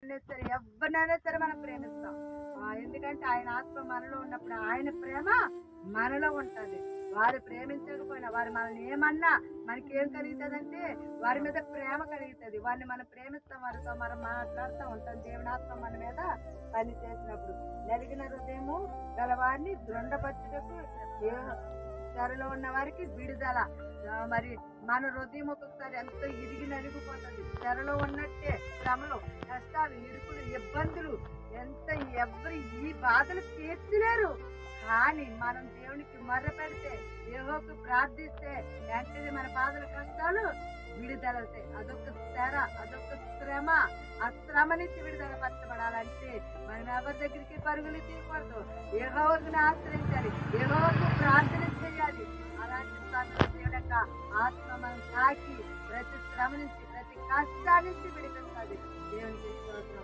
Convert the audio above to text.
సరే ఎవరినైనా సరే మనం ప్రేమిస్తాం. ఎందుకంటే ఆయన ఆత్మ మనలో ఉన్నప్పుడు ఆయన ప్రేమ మనలో ఉంటది. వారు ప్రేమించకపోయినా, వారు మనల్ని ఏమన్నా మనకేం కలుగుతదంటే వారి మీద ప్రేమ కలుగుతది. వారిని మనం ప్రేమిస్తాం, వారితో మనం మాట్లాడుతూ ఉంటాం. దేవునాత్మ మన మీద పని చేసినప్పుడు. నలిగిన హృదయము గలవారిని దృఢపరచుటకు చెరలో ఉన్న వారికి విడుదల. మరి మన హృదయం ఒక్కొక్కసారి ఎంతో ఇరిగి నలిగిపోతుంది. చెరలో ఉన్నట్టే శ్రమలు, కష్టాలు, ఇరుకులు, ఇబ్బందులు ఎంత ఎవరు ఈ బాధలు తీర్చలేరు. కానీ మనం దేవునికి మొర్ర పెడితే, యెహోవాకు ప్రార్థిస్తే వెంటనే మన బాధల కష్టాలు విడుదలవుతాయి. అదొక శర, అదొక శ్రమ. ఆ శ్రమ నుంచి విడుదల పరచబడాలంటే మనం ఎవరి దగ్గరికి పరుగులు తీయకూడదు. యెహోవాను ఆశ్రయించాలి, యెహోవాకు ప్రార్థన చేయాలి. అలాంటి సమయంలో దేవుని యొక్క ఆత్మ మనం తాకి ప్రతి శ్రమ నుంచి, ప్రతి కష్టాన్ని నుంచి విడిపిస్తుంది. దేవునికి స్తోత్రం.